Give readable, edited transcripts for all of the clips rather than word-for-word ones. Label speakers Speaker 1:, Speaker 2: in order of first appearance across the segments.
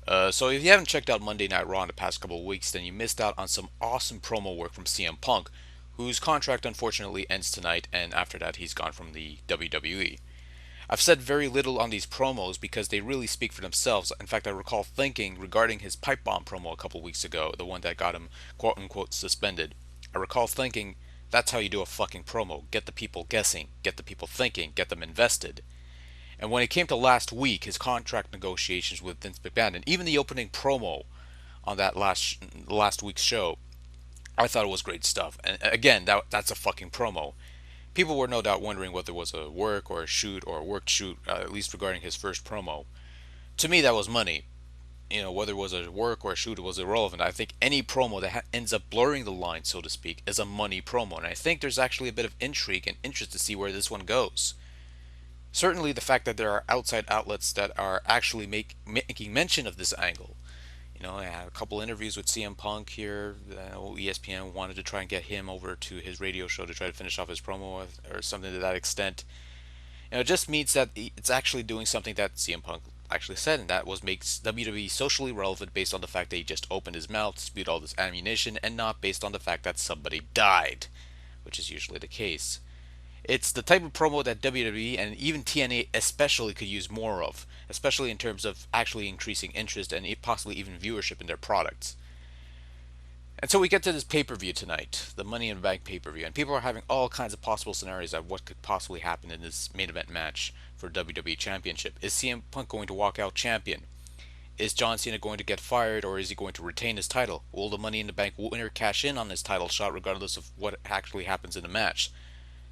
Speaker 1: So if you haven't checked out Monday Night Raw in the past couple of weeks, then you missed out on some awesome promo work from CM Punk, whose contract unfortunately ends tonight, and after that he's gone from the WWE. I've said very little on these promos because they really speak for themselves. In fact, I recall thinking regarding his pipe bomb promo a couple weeks ago, the one that got him quote unquote suspended. I recall thinking, that's how you do a fucking promo. Get the people guessing, get the people thinking, get them invested. And when it came to last week, his contract negotiations with Vince McMahon, and even the opening promo on that last week's show, I thought it was great stuff. And again, that's a fucking promo. People were no doubt wondering whether it was a work or a shoot or a worked shoot, at least regarding his first promo. To me, that was money. Whether it was a work or a shoot, it was irrelevant. I think any promo that ends up blurring the line, so to speak, is a money promo. And I think there's actually a bit of intrigue and interest to see where this one goes. Certainly, the fact that there are outside outlets that are actually making mention of this angle. I had a couple interviews with CM Punk here. ESPN wanted to try and get him over to his radio show to try to finish off his promo or something to that extent. It just means that it's actually doing something that CM Punk actually said, and that was makes WWE socially relevant based on the fact that he just opened his mouth, spewed all this ammunition, and not based on the fact that somebody died, which is usually the case. It's the type of promo that WWE and even TNA especially could use more of, especially in terms of actually increasing interest and possibly even viewership in their products. And so we get to this pay-per-view tonight, the Money in the Bank pay-per-view, and people are having all kinds of possible scenarios of what could possibly happen in this main event match for WWE Championship. Is CM Punk going to walk out champion? Is John Cena going to get fired, or is he going to retain his title? Will the Money in the Bank winner cash in on his title shot regardless of what actually happens in the match?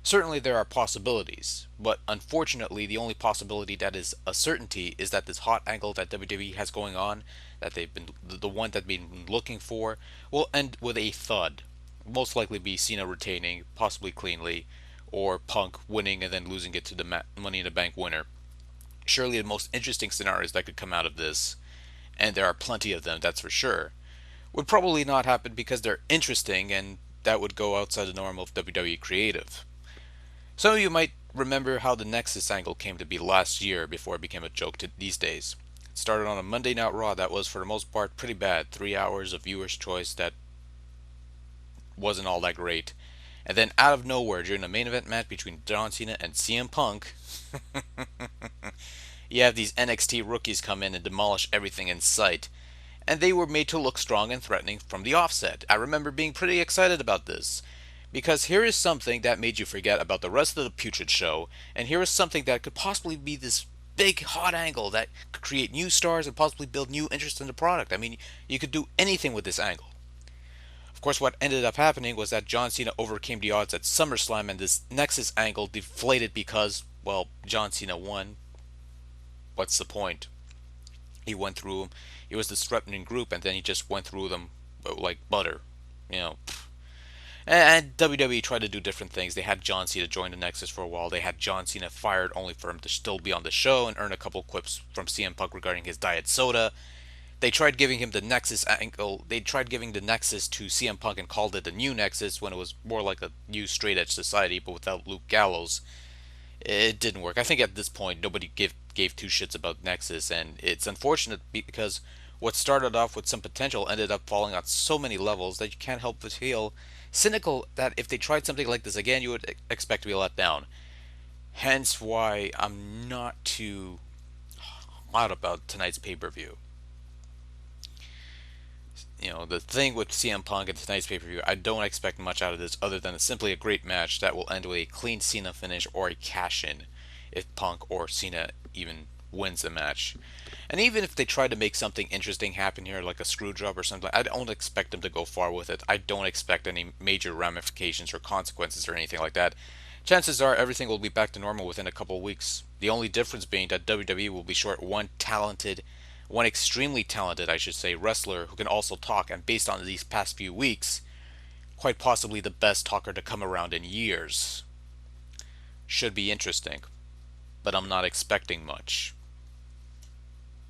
Speaker 1: Certainly there are possibilities, but unfortunately the only possibility that is a certainty is that this hot angle that WWE has going on, that they've been the one that they've been looking for, will end with a thud. Most likely be Cena retaining, possibly cleanly, or Punk winning and then losing it to the Money in the Bank winner. Surely the most interesting scenarios that could come out of this, and there are plenty of them, that's for sure, would probably not happen because they're interesting and that would go outside the norm of WWE creative. Some of you might remember how the Nexus angle came to be last year before it became a joke these days. It started on a Monday Night Raw that was for the most part pretty bad, 3 hours of viewer's choice that wasn't all that great. And then out of nowhere during the main event match between John Cena and CM Punk, you have these NXT rookies come in and demolish everything in sight. And they were made to look strong and threatening from the offset. I remember being pretty excited about this. Because here is something that made you forget about the rest of the putrid show, and here is something that could possibly be this big hot angle that could create new stars and possibly build new interest in the product. I mean, you could do anything with this angle. Of course, what ended up happening was that John Cena overcame the odds at SummerSlam, and this Nexus angle deflated because, well, John Cena won. What's the point? He went through them. He was this threatening group, and then he just went through them like butter. You know, and WWE tried to do different things. They had John Cena join the Nexus for a while. They had John Cena fired only for him to still be on the show and earn a couple quips from CM Punk regarding his diet soda. They tried giving him the Nexus angle. They tried giving the Nexus to CM Punk and called it the new Nexus when it was more like a new straight edge society, but without Luke Gallows. It didn't work. I think at this point nobody gave two shits about Nexus, and it's unfortunate because what started off with some potential ended up falling on so many levels that you can't help but feel cynical that if they tried something like this again, you would expect to be let down. Hence why I'm not too hot about tonight's pay per view. The thing with CM Punk and tonight's pay per view, I don't expect much out of this other than simply a great match that will end with a clean Cena finish or a cash in if Punk or Cena even wins the match. And even if they try to make something interesting happen here, like a screw job or something, I don't expect them to go far with it. I don't expect any major ramifications or consequences or anything like that. Chances are everything will be back to normal within a couple of weeks. The only difference being that WWE will be short one extremely talented, I should say, wrestler who can also talk, and based on these past few weeks, quite possibly the best talker to come around in years. Should be interesting, but I'm not expecting much.